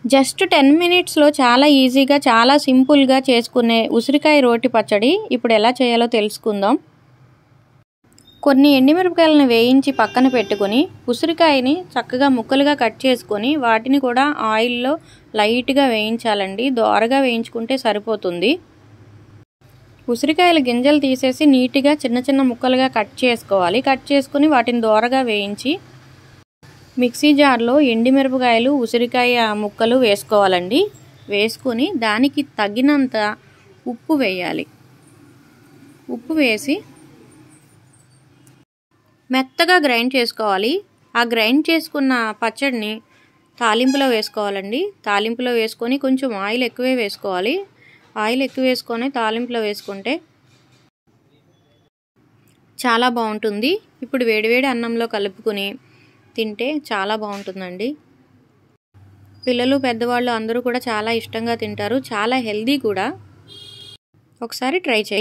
Just 10 మినిట్స్లో చాలా ఈజీగా చాలా సింపుల్గా చేసుకునే ఉసిరికాయ రోటి పచ్చడి ఇప్పుడు ఎలా చేయాలో తెలుసుకుందాం. కొన్ని ఎండుమిరపకాయలను వేయించి పక్కన పెట్టుకొని ఉసిరికాయని చక్కగా ముక్కలుగా కట్ చేసుకొని వాటిని కూడా ఆయిల్లో లైట్గా వేయించాలండి. దోరగా వేయించుకుంటే సరిపోతుంది. ఉసిరికాయల గింజలు తీసేసి నీట్గా చిన్న చిన్న ముక్కలుగా కట్ చేసుకోవాలి. కట్ చేసుకుని వాటిని దోరగా వేయించి మిక్సీ జార్లో ఎండుమిరపకాయలు ఉసిరికాయ ముక్కలు వేసుకోవాలండి. వేసుకొని దానికి తగినంత ఉప్పు వేయాలి. ఉప్పు వేసి మెత్తగా గ్రైండ్ చేసుకోవాలి. ఆ గ్రైండ్ చేసుకున్న పచ్చడిని తాలింపులో వేసుకోవాలండి. తాలింపులో వేసుకొని కొంచెం ఆయిల్ ఎక్కువే వేసుకోవాలి. ఆయిల్ ఎక్కువ వేసుకొని తాలింపులో వేసుకుంటే చాలా బాగుంటుంది. ఇప్పుడు వేడివేడి అన్నంలో కలుపుకొని తింటే చాలా బాగుంటుందండి. పిల్లలు పెద్దవాళ్ళు అందరూ కూడా చాలా ఇష్టంగా తింటారు. చాలా హెల్దీ కూడా. ఒకసారి ట్రై చేయండి.